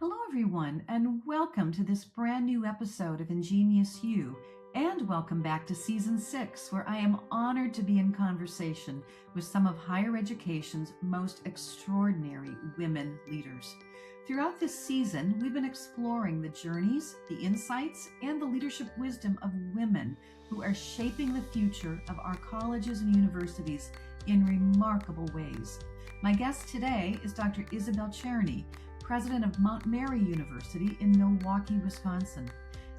Hello, everyone, and welcome to this brand new episode of Ingenious You, and welcome back to Season 6, where I am honored to be in conversation with some of higher education's most extraordinary women leaders. Throughout this season, we've been exploring the journeys, the insights, and the leadership wisdom of women who are shaping the future of our colleges and universities in remarkable ways. My guest today is Dr. Isabelle Cherney, president of Mount Mary University in Milwaukee, Wisconsin.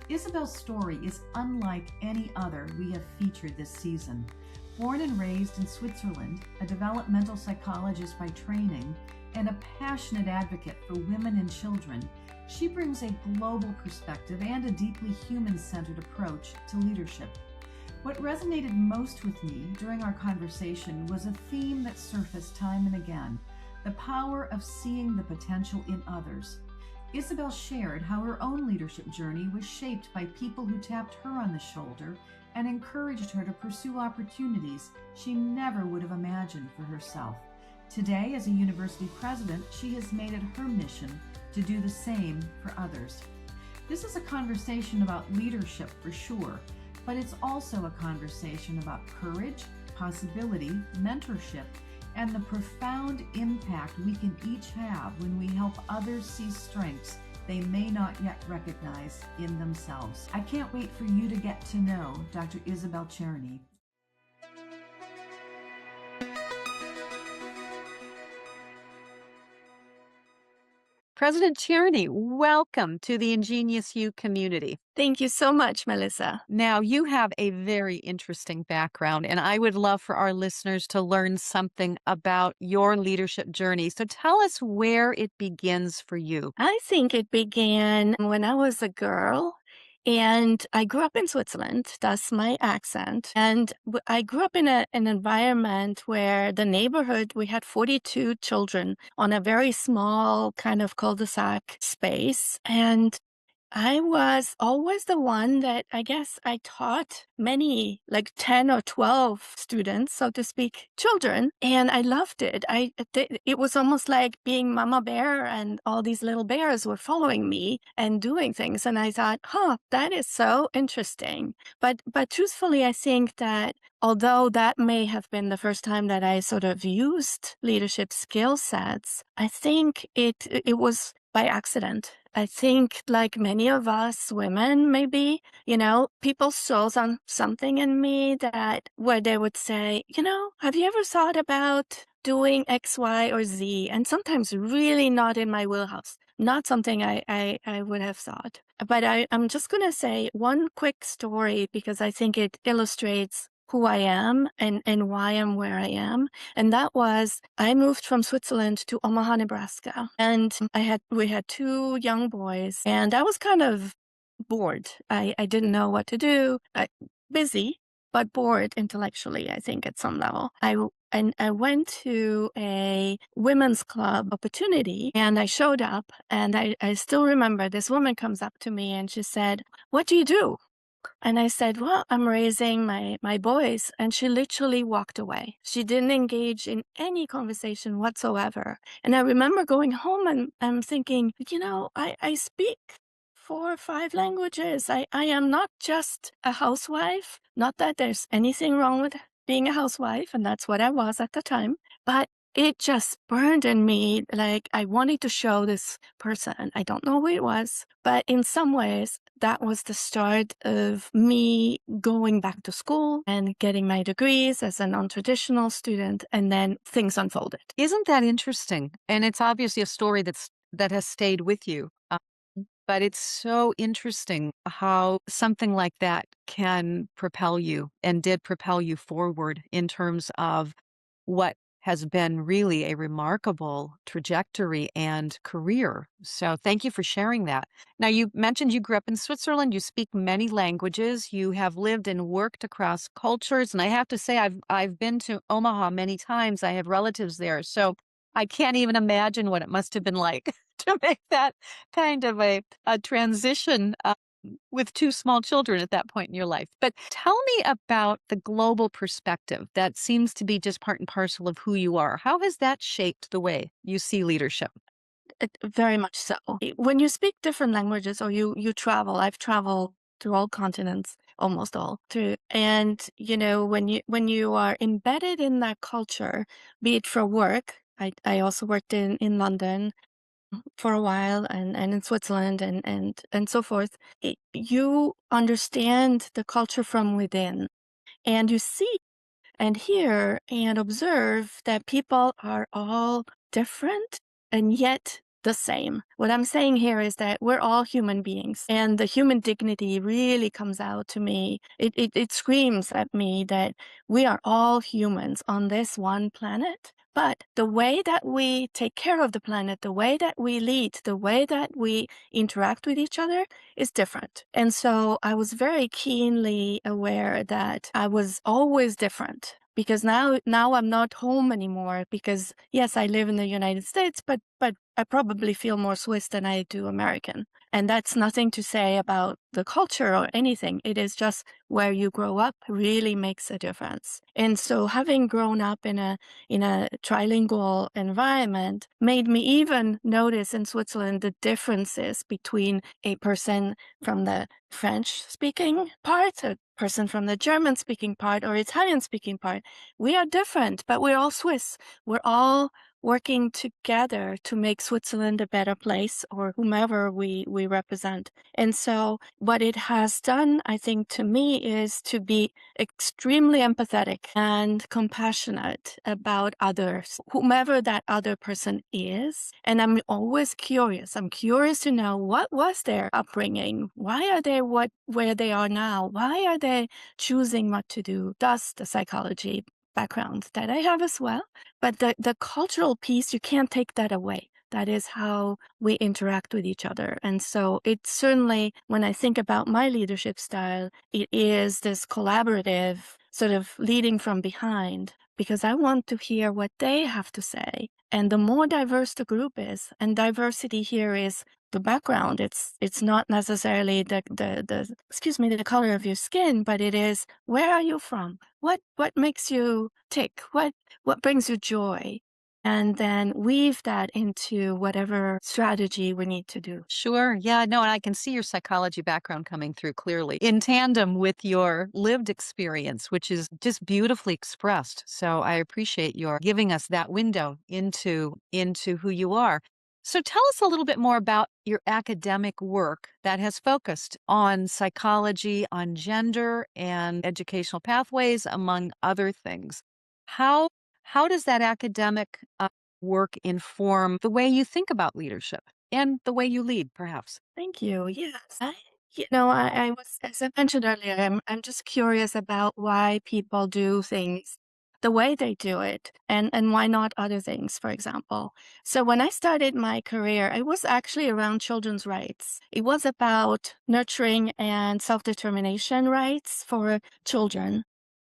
Isabelle's story is unlike any other we have featured this season. Born and raised in Switzerland, a developmental psychologist by training, and a passionate advocate for women and children, she brings a global perspective and a deeply human-centered approach to leadership. What resonated most with me during our conversation was a theme that surfaced time and again: the power of seeing the potential in others. Isabelle shared how her own leadership journey was shaped by people who tapped her on the shoulder and encouraged her to pursue opportunities she never would have imagined for herself. Today, as a university president, she has made it her mission to do the same for others. This is a conversation about leadership for sure, but it's also a conversation about courage, possibility, mentorship, and the profound impact we can each have when we help others see strengths they may not yet recognize in themselves. I can't wait for you to get to know Dr. Isabelle Cherney. President Cherney, welcome to the Ingenious You community. Thank you so much, Melissa. Now, you have a very interesting background, and I would love for our listeners to learn something about your leadership journey. So tell us where it begins for you. I think it began when I was a girl. And I grew up in Switzerland. That's my accent. And I grew up in an environment where the neighborhood, we had 42 children on a very small kind of cul-de-sac space. And I was always the one that I guess I taught many, like 10 or 12 students, so to speak, children, and I loved it. It was almost like being Mama Bear, and all these little bears were following me and doing things. And I thought, that is so interesting. But truthfully, I think that although that may have been the first time that I sort of used leadership skill sets, I think it was by accident. I think, like many of us women, maybe, people saw something in me that where they would say, have you ever thought about doing X, Y, or Z? And sometimes really not in my wheelhouse, not something I would have thought. But I'm just going to say one quick story because I think it illustrates who I am and why I'm where I am. And that was, I moved from Switzerland to Omaha, Nebraska. And we had two young boys, and I was kind of bored. I didn't know what to do. Busy, but bored intellectually, I think, at some level. I went to a women's club opportunity, and I showed up, and I still remember this woman comes up to me and she said, "What do you do?" And I said, "Well, I'm raising my boys." And she literally walked away. She didn't engage in any conversation whatsoever. And I remember going home and I'm thinking, I speak 4 or 5 languages. I am not just a housewife. Not that there's anything wrong with being a housewife, and that's what I was at the time. But it just burned in me. Like, I wanted to show this person. I don't know who it was, but in some ways, that was the start of me going back to school and getting my degrees as a non-traditional student, and then things unfolded. Isn't that interesting? And it's obviously a story that has stayed with you. But it's so interesting how something like that can propel you and did propel you forward in terms of what has been really a remarkable trajectory and career. So thank you for sharing that. Now, you mentioned you grew up in Switzerland. You speak many languages. You have lived and worked across cultures. And I have to say, I've been to Omaha many times. I have relatives there. So I can't even imagine what it must have been like to make that kind of a transition with two small children at that point in your life. But tell me about the global perspective that seems to be just part and parcel of who you are. How has that shaped the way you see leadership? Very much so. When you speak different languages or you travel, I've traveled through all continents, almost all through, and when you are embedded in that culture, be it for work. I also worked in London for a while and in Switzerland and so forth. You understand the culture from within, and you see and hear and observe that people are all different and yet the same. What I'm saying here is that we're all human beings, and the human dignity really comes out to me. It screams at me that we are all humans on this one planet. But the way that we take care of the planet, the way that we lead, the way that we interact with each other is different. And so I was very keenly aware that I was always different, because now I'm not home anymore, because yes, I live in the United States, but I probably feel more Swiss than I do American. And that's nothing to say about the culture or anything. It is just where you grow up really makes a difference. And so having grown up in a trilingual environment made me even notice in Switzerland the differences between a person from the French speaking part, a person from the German speaking part, or Italian speaking part. We are different, but we're all Swiss. We're all working together to make Switzerland a better place, or whomever we represent. And so what it has done, I think, to me, is to be extremely empathetic and compassionate about others, whomever that other person is. And I'm always curious. I'm curious to know, what was their upbringing? Why are they where they are now? Why are they choosing what to do? Thus, the psychology background that I have as well. But the cultural piece, you can't take that away. That is how we interact with each other. And so it certainly, when I think about my leadership style, it is this collaborative sort of leading from behind, because I want to hear what they have to say. And the more diverse the group is, and diversity here is the background. It's not necessarily the the color of your skin, but it is, where are you from? What makes you tick? What brings you joy? And then weave that into whatever strategy we need to do. Sure. Yeah. No, and I can see your psychology background coming through clearly in tandem with your lived experience, which is just beautifully expressed. So I appreciate your giving us that window into who you are. So tell us a little bit more about your academic work that has focused on psychology, on gender and educational pathways, among other things. How how does that academic work inform the way you think about leadership and the way you lead, perhaps? Thank you. Yes. I was, as I mentioned earlier, I'm just curious about why people do things the way they do it, and why not other things, for example. So when I started my career, it was actually around children's rights. It was about nurturing and self-determination rights for children.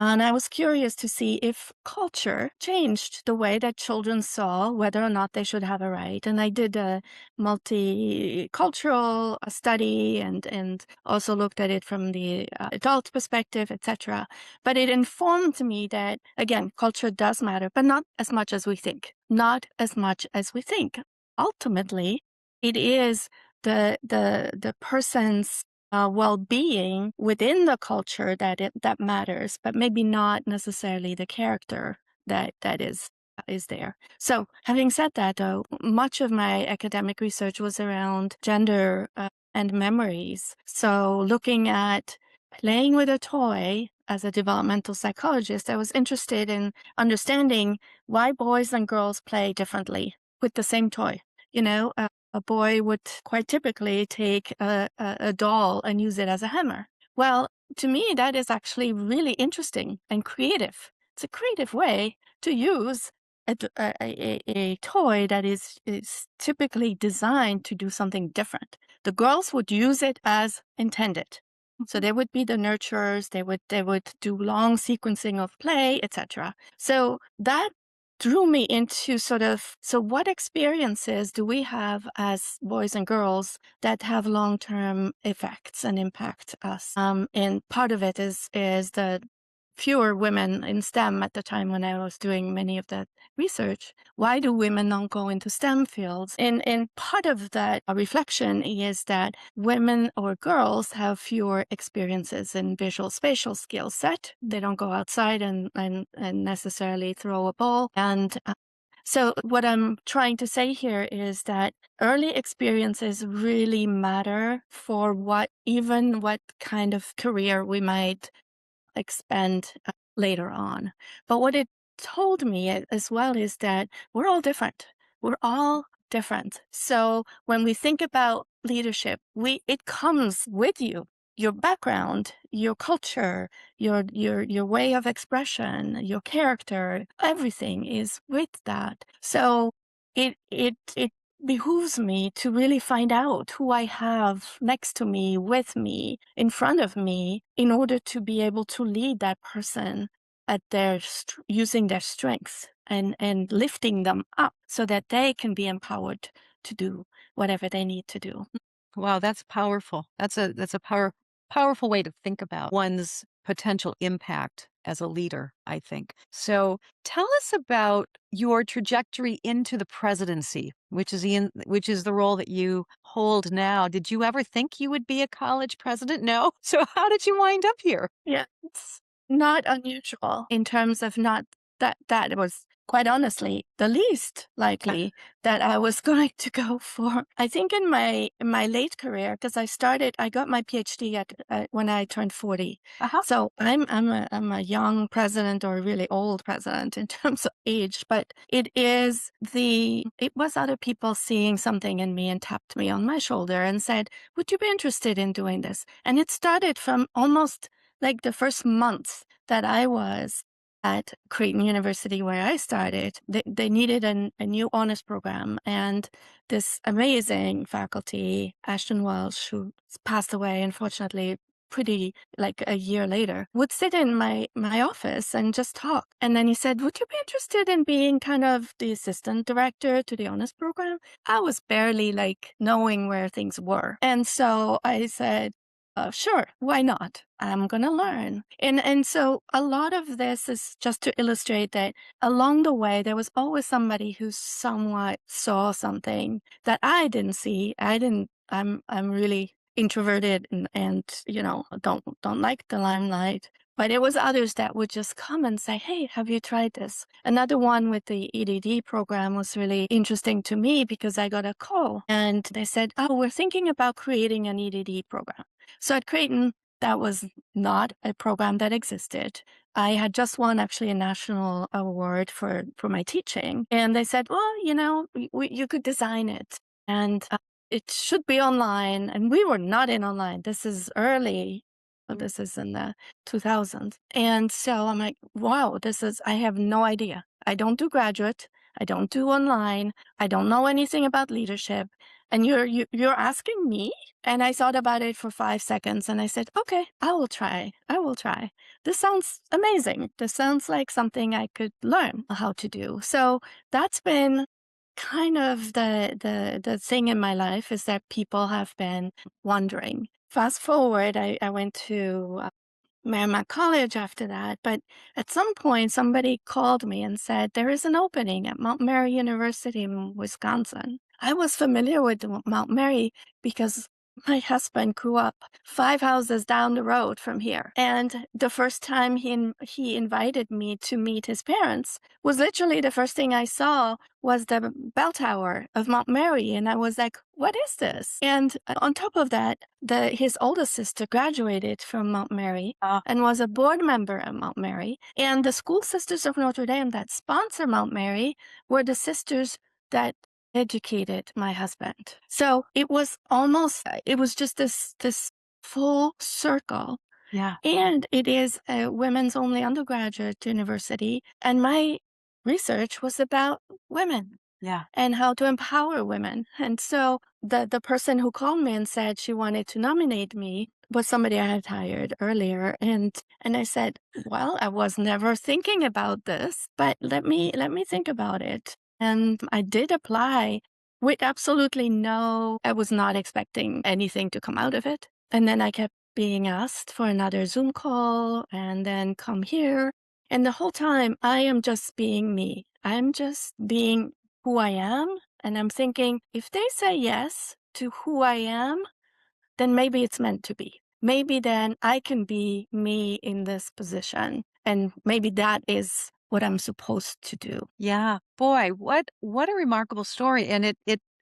And I was curious to see if culture changed the way that children saw whether or not they should have a right. And I did a multicultural study, and also looked at it from the adult perspective, etc. But it informed me that, again, culture does matter, but not as much as we think. Not as much as we think. Ultimately, it is the person's well-being within the culture that matters, but maybe not necessarily the character that is there. So, having said that, though, much of my academic research was around gender and memories. So, looking at playing with a toy as a developmental psychologist, I was interested in understanding why boys and girls play differently with the same toy. A boy would quite typically take a doll and use it as a hammer. Well, to me, that is actually really interesting and creative. It's a creative way to use a toy that is typically designed to do something different. The girls would use it as intended. So they would be the nurturers. They would do long sequencing of play, etc. So that drew me into sort of, so what experiences do we have as boys and girls that have long-term effects and impact us? And part of it is the fewer women in STEM at the time when I was doing many of that research. Why do women not go into STEM fields? And part of that reflection is that women or girls have fewer experiences in visual spatial skill set. They don't go outside and necessarily throw a ball. And so what I'm trying to say here is that early experiences really matter for even what kind of career we might expend later on. But what it told me as well is that we're all different. We're all different. So when we think about leadership, it comes with you. Your background, your culture, your way of expression, your character, everything is with that. So it behooves me to really find out who I have next to me, with me, in front of me, in order to be able to lead that person at using their strengths and lifting them up so that they can be empowered to do whatever they need to do. Wow, that's powerful. That's a powerful way to think about one's potential impact as a leader, I think. So, tell us about your trajectory into the presidency, which is the role that you hold now. Did you ever think you would be a college president? No. So, how did you wind up here? Yeah, it's not unusual in terms of not that was quite honestly the least likely that I was going to go for. I think in my late career, because I got my PhD when I turned 40. Uh-huh. So I'm a young president or a really old president in terms of age, but it was other people seeing something in me and tapped me on my shoulder and said, "Would you be interested in doing this?" And it started from almost like the first month that I was at Creighton University where I started, they needed a new honors program. And this amazing faculty, Ashton Welsh, who passed away, unfortunately, pretty like a year later, would sit in my office and just talk. And then he said, "Would you be interested in being kind of the assistant director to the honors program?" I was barely like knowing where things were. And so I said, sure, why not? I'm going to learn. And so a lot of this is just to illustrate that along the way, there was always somebody who somewhat saw something that I didn't see. I'm really introverted and don't like the limelight. But it was others that would just come and say, "Hey, have you tried this?" Another one with the EDD program was really interesting to me because I got a call and they said, "Oh, we're thinking about creating an EDD program." So at Creighton, that was not a program that existed. I had just won actually a national award for my teaching. And they said, "Well, you could design it and it should be online." And we were not in online. This is early. This is in the 2000s. And so I'm like, wow, I have no idea. I don't do graduate. I don't do online. I don't know anything about leadership. And you're asking me? And I thought about it for 5 seconds and I said, "Okay, I will try. I will try. This sounds amazing. This sounds like something I could learn how to do." So that's been kind of the thing in my life, is that people have been wondering. Fast forward, I went to Merrimack College after that, but at some point somebody called me and said, "There is an opening at Mount Mary University in Wisconsin." I was familiar with Mount Mary because my husband grew up 5 houses down the road from here. And the first time he invited me to meet his parents was literally the first thing I saw was the bell tower of Mount Mary. And I was like, "What is this?" And on top of that, his oldest sister graduated from Mount Mary and was a board member at Mount Mary. And the School Sisters of Notre Dame that sponsor Mount Mary were the sisters that educated my husband. So it was just this full circle. Yeah. And it is a women's only undergraduate university. And my research was about women Yeah. and how to empower women. And so the person who called me and said she wanted to nominate me was somebody I had hired earlier. And I said, "Well, I was never thinking about this, but let me think about it." And I did apply with absolutely I was not expecting anything to come out of it. And then I kept being asked for another Zoom call and then come here. And the whole time I am just being me. I'm just being who I am. And I'm thinking, if they say yes to who I am, then maybe it's meant to be. Maybe then I can be me in this position. And maybe that is what I'm supposed to do. Yeah. Boy, what a remarkable story. And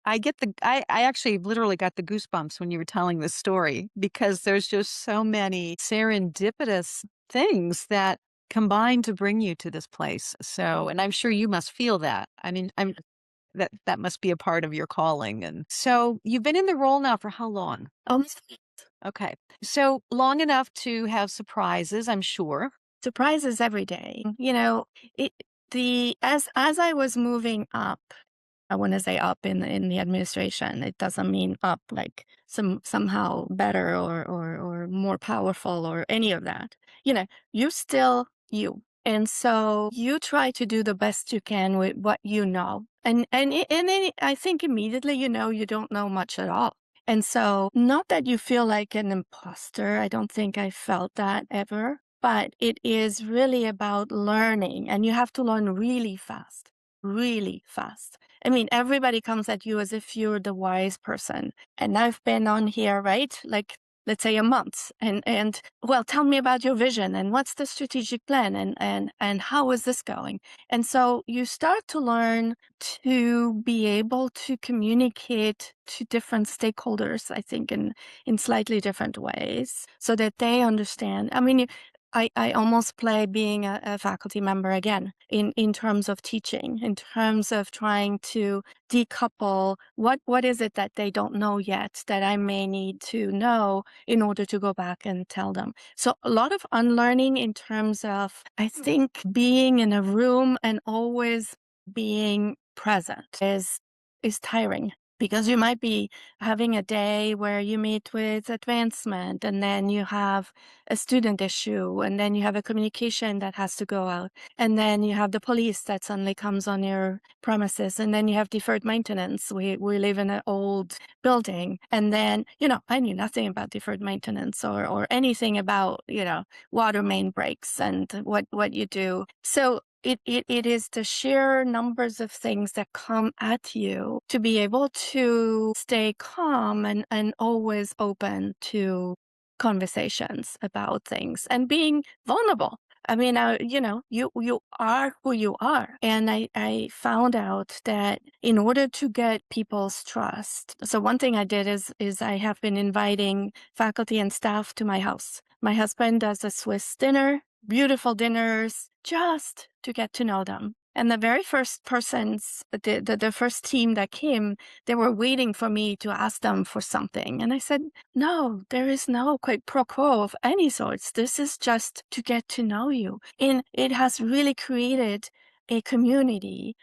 I actually literally got the goosebumps when you were telling this story because there's just so many serendipitous things that combine to bring you to this place. So, and I'm sure you must feel that. I mean, that must be a part of your calling. And so you've been in the role now for how long? Almost Okay. So long enough to have surprises, I'm sure. surprises every day. It as I was moving up, I want to say up in the administration. It doesn't mean up like somehow better or more powerful or any of that. You're still you. And so you try to do the best you can with what you know. And then I think immediately you don't know much at all. And so not that you feel like an imposter. I don't think I felt that ever. But it is really about learning, and you have to learn really fast, really fast. I mean, everybody comes at you as if you're the wise person. And I've been on here, right? Like, let's say a month. And well, tell me about your vision and what's the strategic plan and how is this going? And so you start to learn to be able to communicate to different stakeholders, I think, in slightly different ways so that they understand. I mean, I almost play being a faculty member again in terms of teaching, in terms of trying to decouple what is it that they don't know yet that I may need to know in order to go back and tell them. So a lot of unlearning in terms of, I think, being in a room and always being present is tiring. Because you might be having a day where you meet with advancement and then you have a student issue and then you have a communication that has to go out and then you have the police that suddenly comes on your premises and then you have deferred maintenance. We live in an old building and then, I knew nothing about deferred maintenance or anything about, water main breaks and what you do. So it is the sheer numbers of things that come at you to be able to stay calm and always open to conversations about things and being vulnerable. I mean, you are who you are. And I found out that in order to get people's trust, so one thing I did is I have been inviting faculty and staff to my house. My husband does a Swiss dinner, beautiful dinners, just to get to know them. And the very first the first team that came, they were waiting for me to ask them for something. And I said, no, there is no quid pro quo of any sorts. This is just to get to know you. And it has really created a community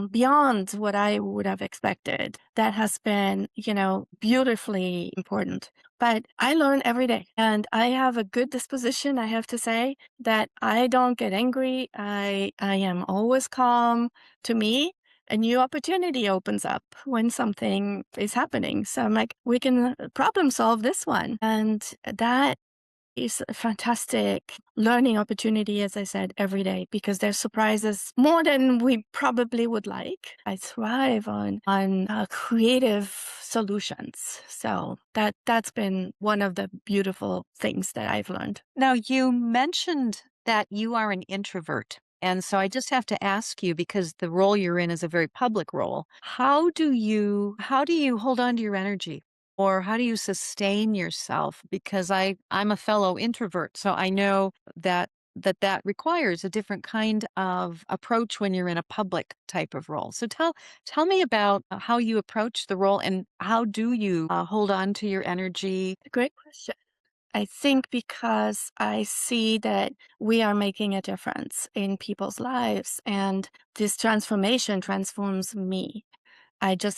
beyond what I would have expected. That has been, beautifully important. But I learn every day and I have a good disposition. I have to say that I don't get angry. I am always calm. To me, a new opportunity opens up when something is happening. So I'm like, we can problem solve this one. And that is a fantastic learning opportunity, as I said, every day, because there's surprises more than we probably would like. I thrive on creative solutions. So that's been one of the beautiful things that I've learned. Now, you mentioned that you are an introvert. And so I just have to ask you, because the role you're in is a very public role, how do you hold on to your energy? Or how do you sustain yourself? Because I'm a fellow introvert, so I know that requires a different kind of approach when you're in a public type of role. So tell me about how you approach the role and how do you hold on to your energy? Great question. I think because I see that we are making a difference in people's lives and this transformation transforms me.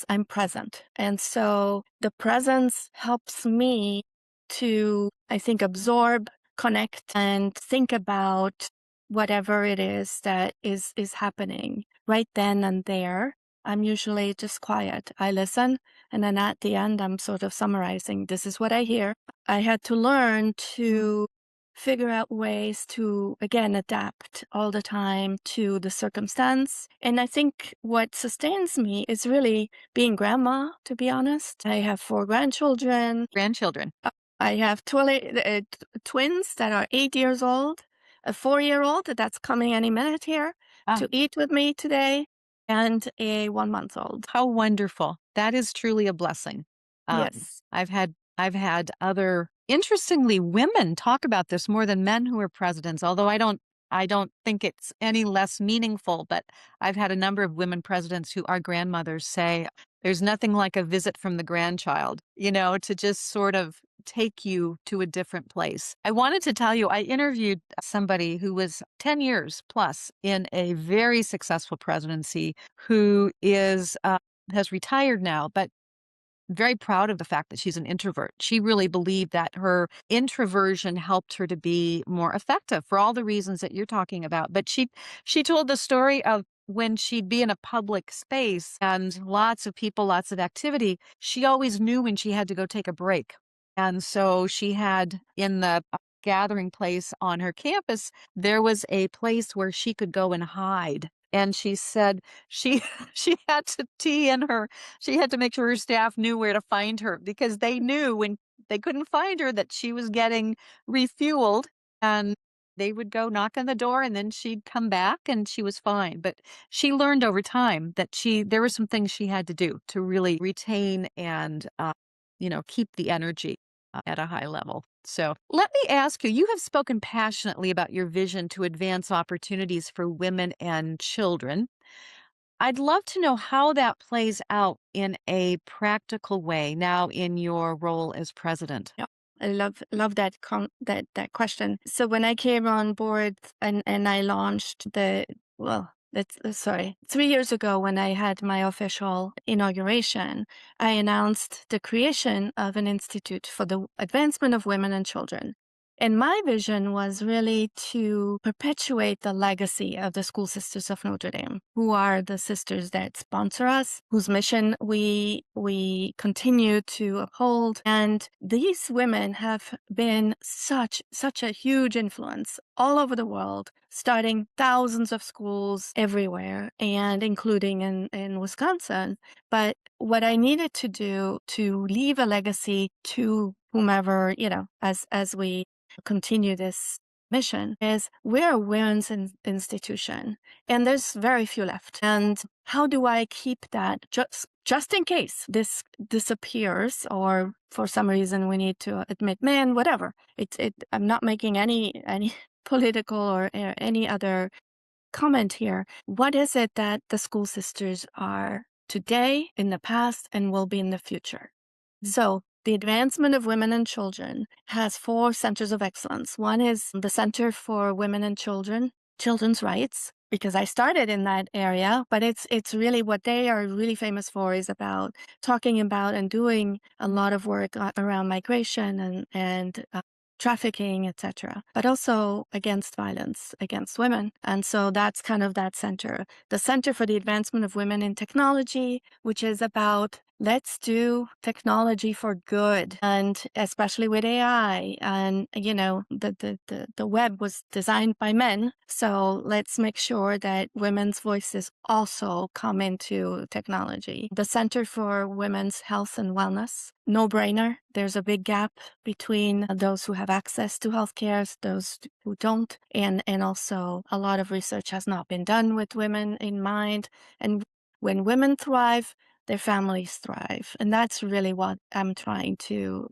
I'm present. And so the presence helps me to, I think, absorb, connect, and think about whatever it is that is happening right then and there. I'm usually just quiet. I listen. And then at the end, I'm sort of summarizing. This is what I hear. I had to learn to figure out ways to, again, adapt all the time to the circumstance. And I think what sustains me is really being grandma, to be honest. I have 4 grandchildren. Grandchildren. I have twins that are 8 years old, a 4-year-old that's coming any minute here Ah, to eat with me today, and a 1 month old. how wonderful. That is truly a blessing. Um, Yes. I've had other, interestingly, women talk about this more than men who are presidents, although I don't think it's any less meaningful, but I've had a number of women presidents who are grandmothers say there's nothing like a visit from the grandchild, to just sort of take you to a different place. I wanted to tell you, I interviewed somebody who was 10 years plus in a very successful presidency who has retired now, but very proud of the fact that she's an introvert. She really believed that her introversion helped her to be more effective for all the reasons that you're talking about. But she told the story of when she'd be in a public space and lots of people, lots of activity, she always knew when she had to go take a break. And so she had in the gathering place on her campus, there was a place where she could go and hide. And she said she she had to tee in her she had to make sure her staff knew where to find her because they knew when they couldn't find her that she was getting refueled, and they would go knock on the door and then she'd come back and she was fine. But she learned over time that there were some things she had to do to really retain and keep the energy at a high level. So let me ask you, you have spoken passionately about your vision to advance opportunities for women and children. I'd love to know how that plays out in a practical way now in your role as president. Yeah. I love that question. So when I came on board and I launched that's sorry, 3 years ago when I had my official inauguration, I announced the creation of an institute for the advancement of women and children. And my vision was really to perpetuate the legacy of the School Sisters of Notre Dame, who are the sisters that sponsor us, whose mission we continue to uphold. And these women have been such a huge influence all over the world, starting thousands of schools everywhere, and including in Wisconsin. But what I needed to do to leave a legacy to whomever, as we continue this mission is we're a women's institution and there's very few left. And how do I keep that just in case this disappears or for some reason we need to admit man, whatever. I'm not making any political or any other comment here. What is it that the school sisters are today, in the past, and will be in the future? So the advancement of women and children has 4 centers of excellence. One is the Center for Women and Children's Rights, because I started in that area, but it's really what they are really famous for is about talking about and doing a lot of work around migration and trafficking, etc., but also against violence against women. And so that's kind of that center. The Center for the Advancement of Women in Technology, which is about let's do technology for good, and especially with AI. And the web was designed by men, so let's make sure that women's voices also come into technology. The Center for Women's Health and Wellness, no brainer. There's a big gap between those who have access to healthcare, those who don't, and also a lot of research has not been done with women in mind. And when women thrive, their families thrive. And that's really what I'm trying to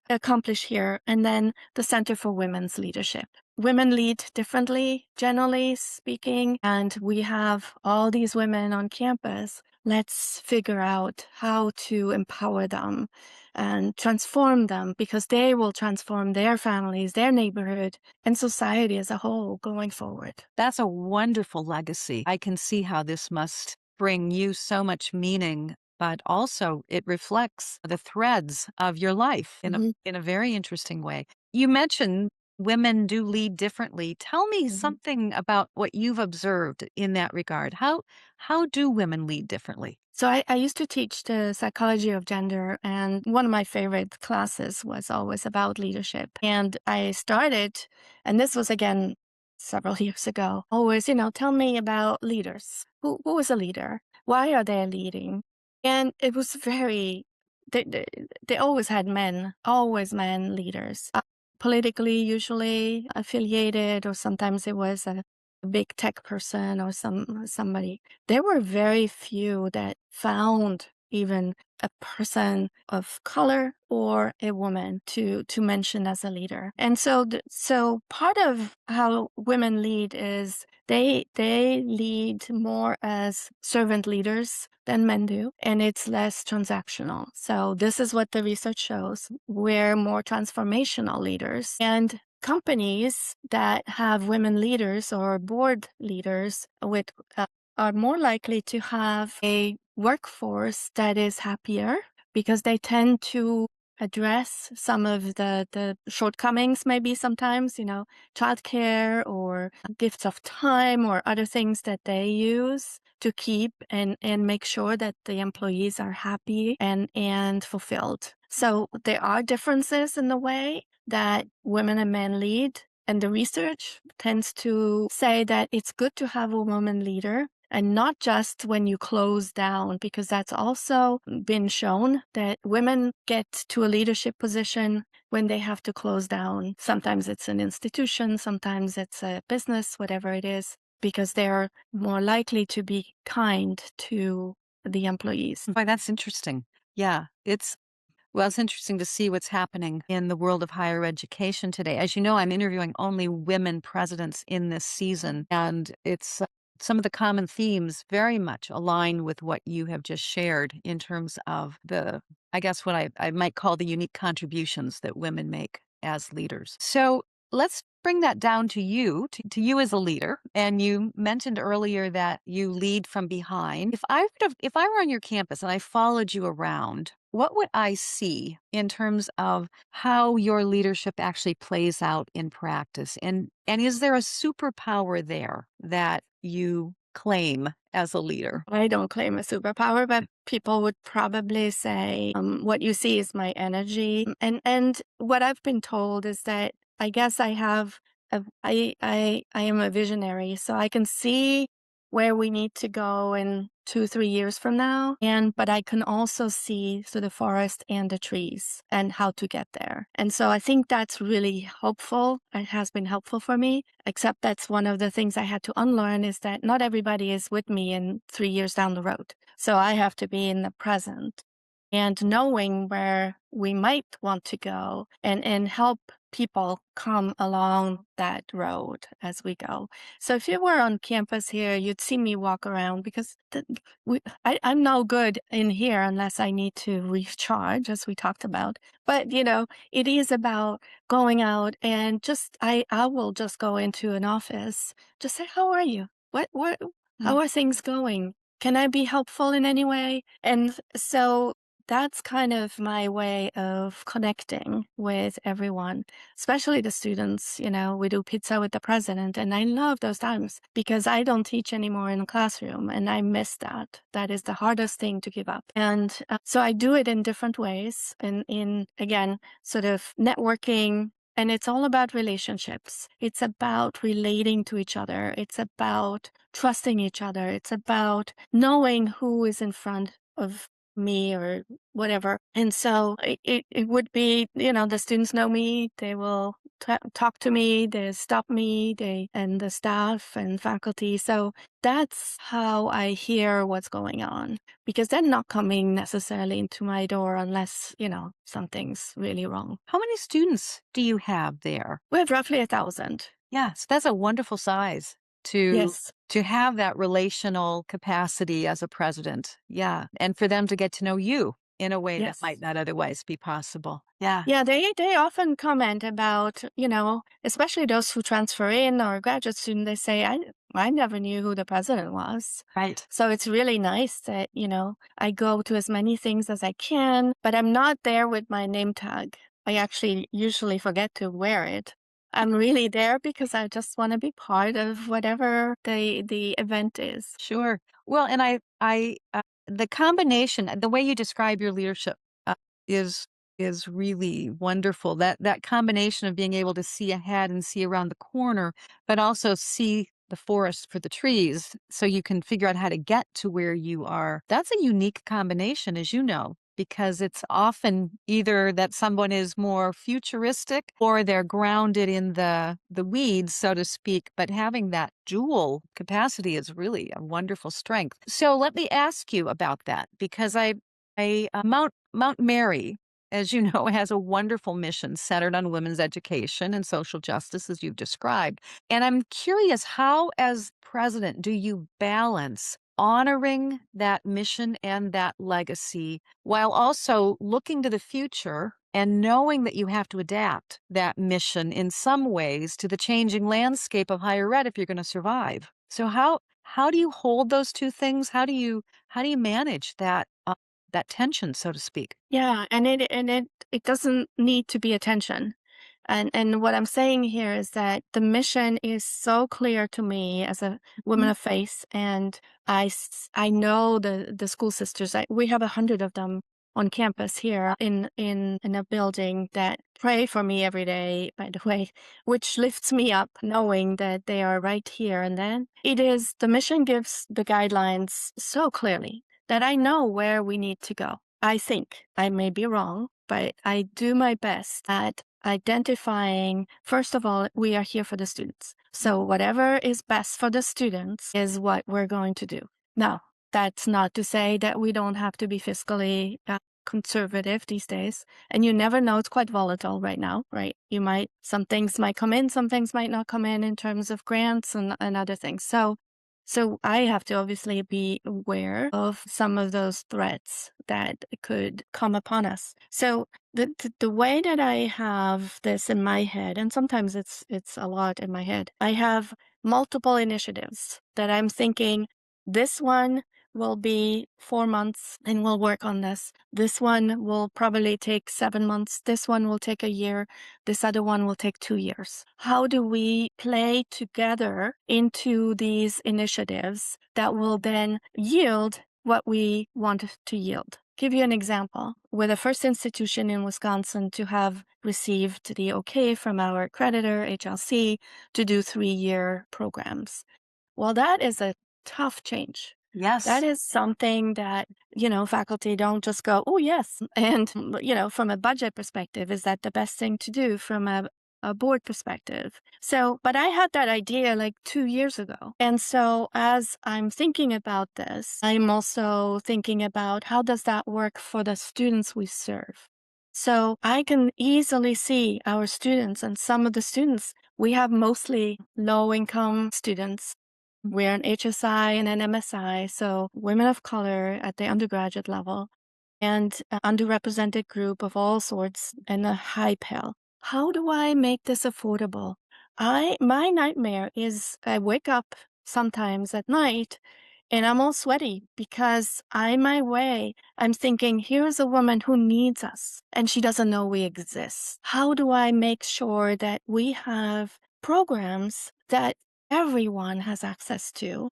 accomplish here. And then the Center for Women's Leadership. Women lead differently, generally speaking, and we have all these women on campus. Let's figure out how to empower them and transform them, because they will transform their families, their neighborhood, and society as a whole going forward. That's a wonderful legacy. I can see how this must bring you so much meaning, but also it reflects the threads of your life in a very interesting way. You mentioned women do lead differently. Tell me Mhm. something about what you've observed in that regard. How do women lead differently? So I used to teach the psychology of gender, and one of my favorite classes was always about leadership. And I started, and this was again several years ago, always, tell me about leaders. Who is a leader? Why are they leading? And it was they always had men, always men leaders, politically usually affiliated, or sometimes it was a big tech person or somebody. There were very few that found even a person of color or a woman to mention as a leader. And so part of how women lead is they lead more as servant leaders than men do, and it's less transactional. So this is what the research shows. We're more transformational leaders. And companies that have women leaders or board leaders with are more likely to have a workforce that is happier because they tend to address some of the shortcomings, maybe sometimes, childcare or gifts of time or other things that they use to keep and make sure that the employees are happy and fulfilled. So there are differences in the way that women and men lead. And the research tends to say that it's good to have a woman leader, and not just when you close down, because that's also been shown that women get to a leadership position when they have to close down. Sometimes it's an institution, sometimes it's a business, whatever it is, because they're more likely to be kind to the employees. Boy, that's interesting. Yeah, it's interesting to see what's happening in the world of higher education today. As you know, I'm interviewing only women presidents in this season, and it's some of the common themes very much align with what you have just shared in terms of I guess, what I might call the unique contributions that women make as leaders. So let's bring that down to you, to you as a leader. And you mentioned earlier that you lead from behind. If I were on your campus and I followed you around, what would I see in terms of how your leadership actually plays out in practice? And is there a superpower there that you claim as a leader? I don't claim a superpower, but people would probably say, what you see is my energy. And what I've been told is that I guess I am a visionary, so I can see where we need to go in 2, 3 years from now. But I can also see through the forest and the trees and how to get there. And so I think that's really helpful. It has been helpful for me, except that's one of the things I had to unlearn, is that not everybody is with me in 3 years down the road. So I have to be in the present and knowing where we might want to go and help people come along that road as we go. So if you were on campus here, you'd see me walk around because I'm no good in here unless I need to recharge, as we talked about. But, it is about going out and I will just go into an office, just say, how are you? How are things going? Can I be helpful in any way? And so that's kind of my way of connecting with everyone, especially the students. We do pizza with the president, and I love those times because I don't teach anymore in a classroom, and I miss that. That is the hardest thing to give up. And so I do it in different ways, and in, again, sort of networking. And it's all about relationships. It's about relating to each other. It's about trusting each other. It's about knowing who is in front of me or whatever. And so it would be, the students know me. They will talk to me. They stop me. And the staff and faculty. So that's how I hear what's going on, because they're not coming necessarily into my door unless, something's really wrong. How many students do you have there? We have roughly 1,000. Yes, that's a wonderful size to Yes. to have that relational capacity as a president. Yeah, and for them to get to know you in a way that might Yes. not otherwise be possible. Yeah, Yeah, they often comment about, especially those who transfer in or graduate student, they say, I never knew who the president was. right. So it's really nice that, I go to as many things as I can, but I'm not there with my name tag. I actually usually forget to wear it. I'm really there because I just want to be part of whatever the event is. Sure. Well, and the combination, the way you describe your leadership, is really wonderful. That combination of being able to see ahead and see around the corner, but also see the forest for the trees, so you can figure out how to get to where you are. That's a unique combination, as you know, because it's often either that someone is more futuristic or they're grounded in the weeds, so to speak. But having that dual capacity is really a wonderful strength. So let me ask you about that, because Mount Mary, as you know, has a wonderful mission centered on women's education and social justice, as you've described. And I'm curious, how, as president, do you balance honoring that mission and that legacy while also looking to the future and knowing that you have to adapt that mission in some ways to the changing landscape of higher ed if you're going to survive? So how do you hold those two things? How do you manage that tension, so to speak? Yeah, and it doesn't need to be a tension. And what I'm saying here is that the mission is so clear to me as a woman Mhm. of faith, and I know the school sisters. We have 100 of them on campus here in a building that pray for me every day, by the way, which lifts me up knowing that they are right here. And then the mission gives the guidelines so clearly that I know where we need to go. I think I may be wrong, but I do my best at identifying, first of all, we are here for the students. So whatever is best for the students is what we're going to do. Now, that's not to say that we don't have to be fiscally conservative these days. And you never know, it's quite volatile right now, right? Some things might come in, some things might not come in terms of grants and other things. So I have to obviously be aware of some of those threats that could come upon us. So the way that I have this in my head, and sometimes it's a lot in my head, I have multiple initiatives that I'm thinking this one will be 4 months and we'll work on this. This one will probably take 7 months. This one will take a year. This other one will take 2 years. How do we play together into these initiatives that will then yield what we want to yield? Give you an example. We're the first institution in Wisconsin to have received the okay from our creditor, HLC, to do 3-year programs. Well, that is a tough change. That Yes. is something that, faculty don't just go, oh, yes. And, from a budget perspective, is that the best thing to do from a board perspective? So, but I had that idea like 2 years ago. And so as I'm thinking about this, I'm also thinking about how does that work for the students we serve? So I can easily see our students, and some of the students, we have mostly low income students. We're an HSI and an MSI, so women of color at the undergraduate level, and an underrepresented group of all sorts, and a high Pell. How do I make this affordable? My nightmare is I wake up sometimes at night and I'm all sweaty because I'm thinking, here's a woman who needs us and she doesn't know we exist. How do I make sure that we have programs that everyone has access to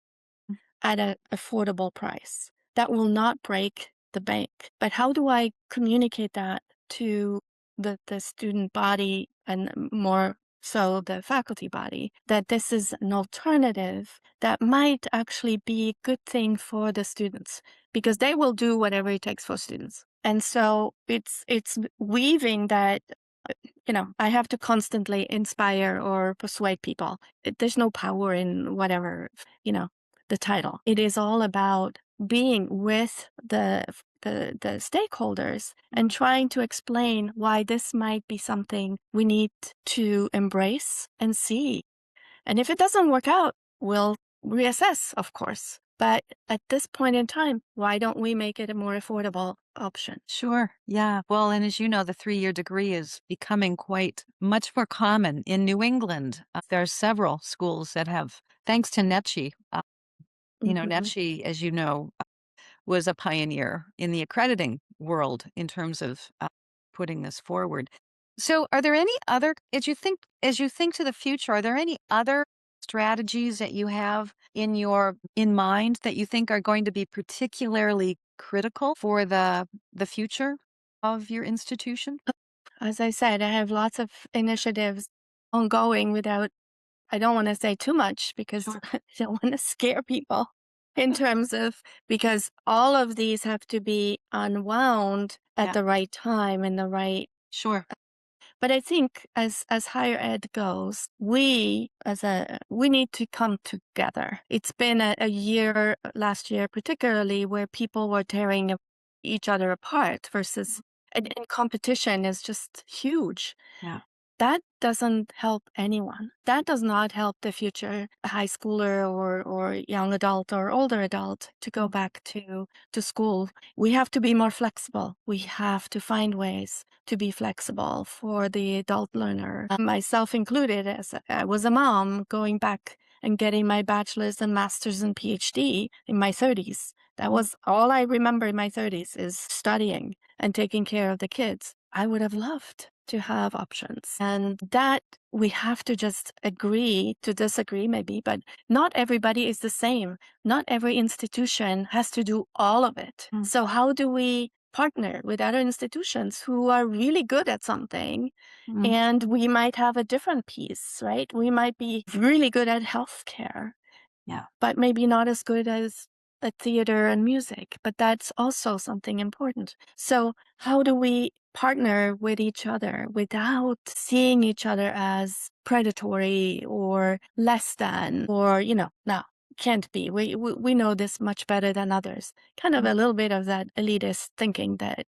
at an affordable price that will not break the bank? But how do I communicate that to the student body and more so the faculty body, that this is an alternative that might actually be a good thing for the students because they will do whatever it takes for students. And so it's weaving that, I have to constantly inspire or persuade people. There's no power in whatever, the title. It is all about being with the stakeholders and trying to explain why this might be something we need to embrace and see. And if it doesn't work out, we'll reassess, of course. But at this point in time, why don't we make it a more affordable option? Sure. Yeah. Well, and as you know, the 3-year degree is becoming quite much more common in New England. There are several schools that have, thanks to NETCHI. Mhm. NETCHI, as you know, was a pioneer in the accrediting world in terms of putting this forward. So are there any other, as you think to the future, are there any other strategies that you have in mind that you think are going to be particularly critical for the future of your institution? As I said, I have lots of initiatives ongoing without, I don't want to say too much because Sure. I don't want to scare people in terms of, because all of these have to be unwound at Yeah. the right time and the right. Sure. But I think as higher ed goes, we need to come together. It's been a year, last year particularly, where people were tearing each other apart versus, and competition is just huge. Yeah. That doesn't help anyone. That does not help the future high schooler or young adult or older adult to go back to school. We have to be more flexible. We have to find ways to be flexible for the adult learner, myself included, as I was a mom going back and getting my bachelor's and master's and PhD in my 30s. That was all I remember in my 30s, is studying and taking care of the kids. I would have loved to have options. And that we have to just agree to disagree, maybe, but not everybody is the same. Not every institution has to do all of it. So, how do we partner with other institutions who are really good at something? And we might have a different piece, right? We might be really good at healthcare, Yeah. but maybe not as good as at theater and music, but that's also something important. So how do we partner with each other without seeing each other as predatory or less than, or, no, can't be. We know this much better than others. Kind of a little bit of that elitist thinking that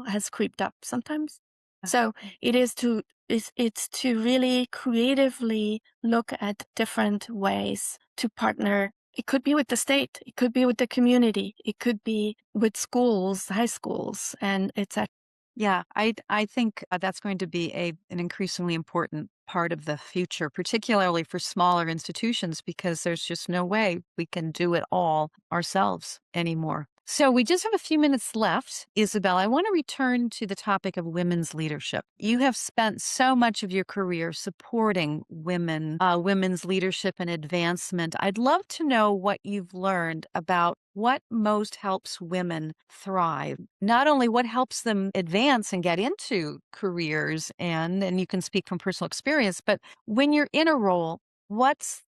has creeped up sometimes. So it is to it's to really creatively look at different ways to partner. It could be with the state, it could be with the community, it could be with schools, high schools, and etc. Yeah, I think that's going to be an increasingly important part of the future, particularly for smaller institutions, because there's just no way we can do it all ourselves anymore. So we just have a few minutes left. Isabel, I want to return to the topic of women's leadership. You have spent so much of your career supporting women's leadership and advancement. I'd love to know what you've learned about what most helps women thrive. Not only what helps them advance and get into careers, and you can speak from personal experience, but when you're in a role, what's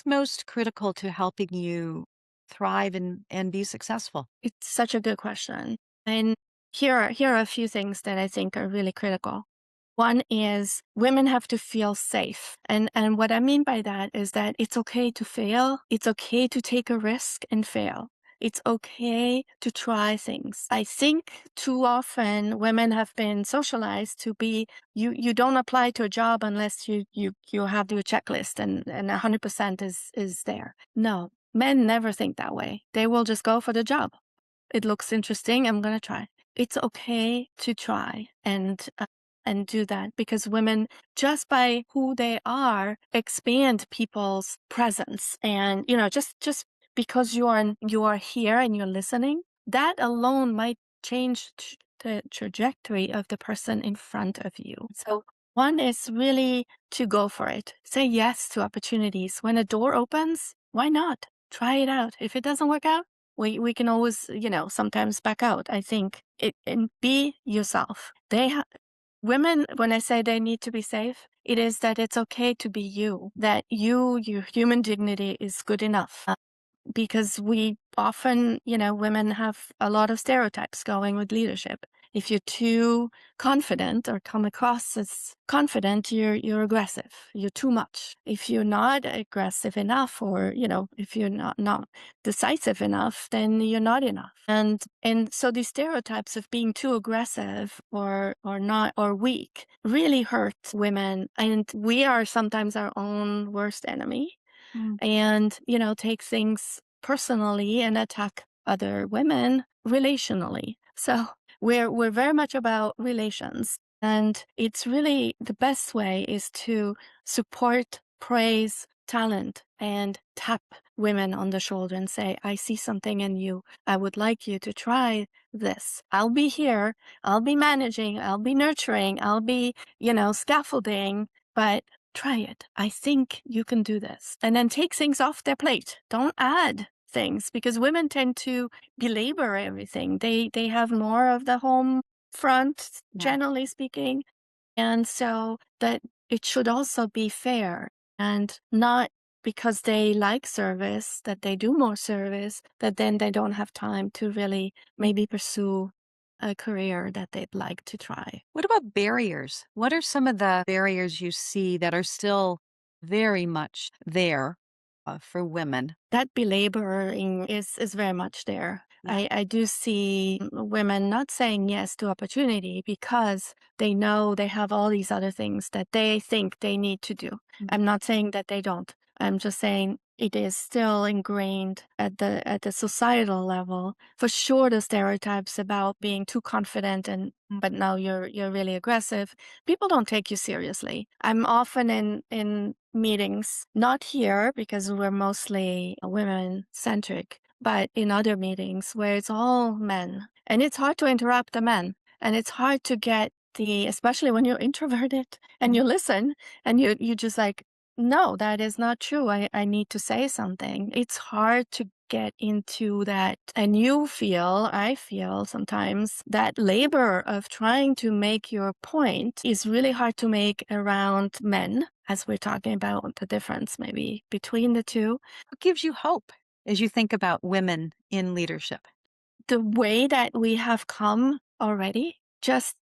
most critical to helping you thrive and be successful? It's such a good question. And here are a few things that I think are really critical. One is women have to feel safe. And what I mean by that is that it's okay to fail. It's okay to take a risk and fail. It's okay to try things. I think too often women have been socialized to be, you don't apply to a job unless you have your checklist and 100% is there. No, men never think that way. They will just go for the job. It looks interesting. I'm going to try. It's okay to try and do that, because women, just by who they are, expand people's presence. And, just because you are here and you're listening, that alone might change the trajectory of the person in front of you. So one is really to go for it. Say yes to opportunities. When a door opens, why not? Try it out. If it doesn't work out, we can always, sometimes back out. I think and be yourself. Women, when I say they need to be safe, it is that it's okay to be you, that your human dignity is good enough. Because we often, women have a lot of stereotypes going with leadership. If you're too confident or come across as confident, you're aggressive. You're too much. If you're not aggressive enough, or if you're not decisive enough, then you're not enough. And so these stereotypes of being too aggressive or not, or weak, really hurt women. And we are sometimes our own worst enemy, and take things personally and attack other women relationally. So we're very much about relations, and it's really the best way is to support, praise talent, and tap women on the shoulder and say, I see something in you. I would like you to try this. I'll be here. I'll be managing. I'll be nurturing. I'll be, scaffolding, but try it. I think you can do this. And then take things off their plate. Don't add things because women tend to belabor everything. They have more of the home front, Yeah. generally speaking. And so that it should also be fair and not because they like service, that they do more service, that then they don't have time to really maybe pursue a career that they'd like to try. What about barriers? What are some of the barriers you see that are still very much there for women? That belaboring is very much there. Yeah. I do see women not saying yes to opportunity because they know they have all these other things that they think they need to do. I'm not saying that they don't. I'm just saying it is still ingrained at the societal level. For sure, the stereotypes about being too confident and but now you're really aggressive. People don't take you seriously. I'm often in meetings, not here because we're mostly women centric, but in other meetings where it's all men. And it's hard to interrupt the men. And it's hard to get especially when you're introverted and you listen and you just like, no, that is not true. I need to say something. It's hard to get into that. And I feel sometimes that labor of trying to make your point is really hard to make around men, as we're talking about the difference maybe between the two. What gives you hope as you think about women in leadership? The way that we have come already, just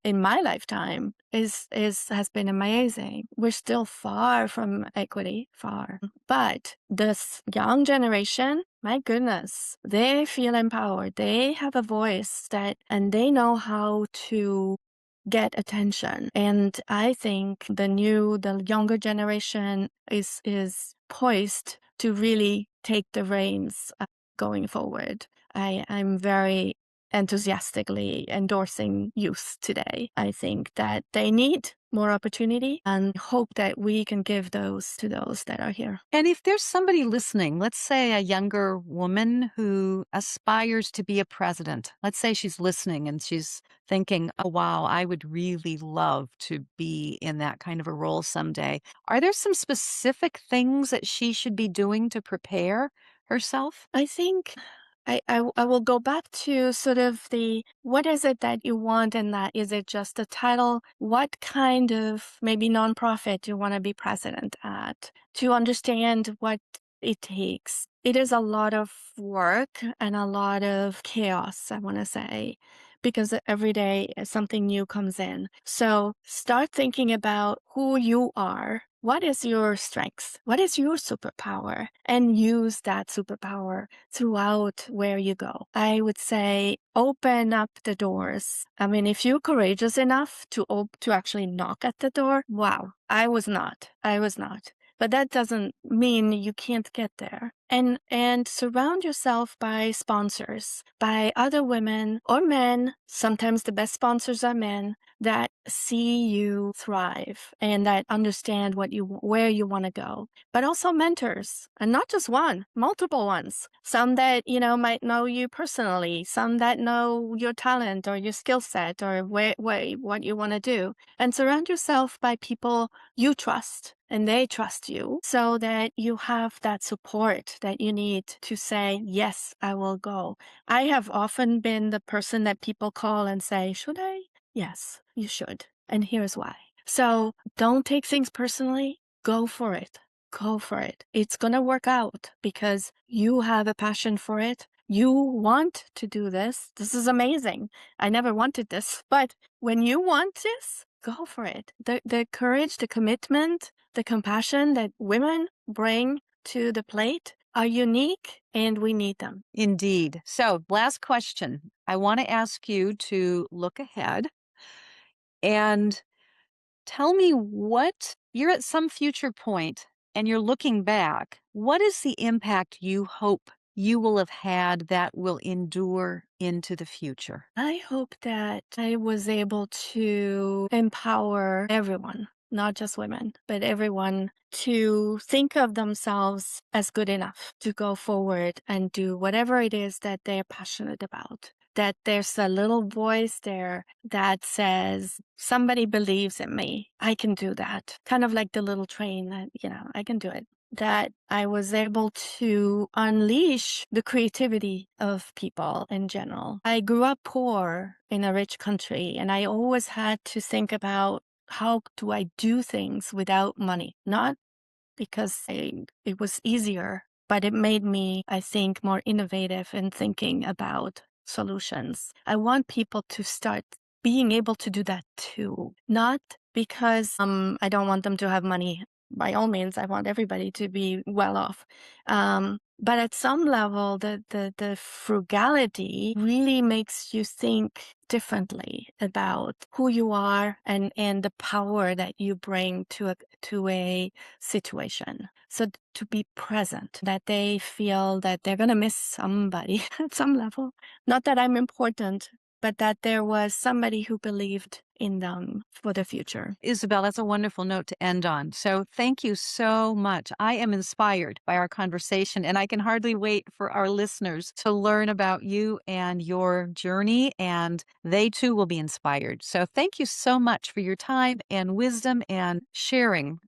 in my lifetime has been amazing. We're still far from equity, far. But this young generation, my goodness, they feel empowered. They have a voice and they know how to get attention. And I think the younger generation is poised to really take the reins going forward. I'm very enthusiastically endorsing youth today. I think that they need more opportunity and hope that we can give those to those that are here. And if there's somebody listening, let's say a younger woman who aspires to be a president, let's say she's listening and she's thinking, oh, wow, I would really love to be in that kind of a role someday. Are there some specific things that she should be doing to prepare herself? I think I will go back to sort of what is it that you want in that? Is it just a title? What kind of maybe nonprofit you want to be president at? To understand what it takes. It is a lot of work and a lot of chaos, I want to say, because every day something new comes in. So start thinking about who you are. What is your strength? What is your superpower? And use that superpower throughout where you go. I would say open up the doors. I mean, if you're courageous enough to actually knock at the door, wow, I was not. But that doesn't mean you can't get there. And surround yourself by sponsors, by other women or men. Sometimes the best sponsors are men that see you thrive and that understand where you want to go. But also mentors, and not just one, multiple ones. Some that, might know you personally, some that know your talent or your skill set or what you want to do. And surround yourself by people you trust and they trust you so that you have that support that you need to say, yes, I will go. I have often been the person that people call and say, should I? Yes, you should. And here's why. So don't take things personally. Go for it. Go for it. It's going to work out because you have a passion for it. You want to do this. This is amazing. I never wanted this, but when you want this, go for it. The courage, the commitment, the compassion that women bring to the plate are unique and we need them. Indeed. So, last question. I want to ask you to look ahead and tell me what you're at some future point and you're looking back. What is the impact you hope you will have had that will endure into the future? I hope that I was able to empower everyone not just women, but everyone, to think of themselves as good enough to go forward and do whatever it is that they're passionate about. That there's a little voice there that says, somebody believes in me. I can do that. Kind of like the little train that, I can do it. That I was able to unleash the creativity of people in general. I grew up poor in a rich country, and I always had to think about, how do I do things without money? Not because it was easier, but it made me, I think, more innovative in thinking about solutions. I want people to start being able to do that too. Not because I don't want them to have money. By all means, I want everybody to be well off. But at some level, the frugality really makes you think differently about who you are and the power that you bring to a situation. So to be present, that they feel that they're going to miss somebody at some level. Not that I'm important, but that there was somebody who believed in them for the future. Isabelle, that's a wonderful note to end on. So thank you so much. I am inspired by our conversation, and I can hardly wait for our listeners to learn about you and your journey, and they too will be inspired. So thank you so much for your time and wisdom and sharing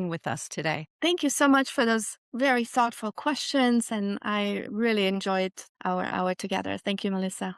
with us today. Thank you so much for those very thoughtful questions, and I really enjoyed our hour together. Thank you, Melissa.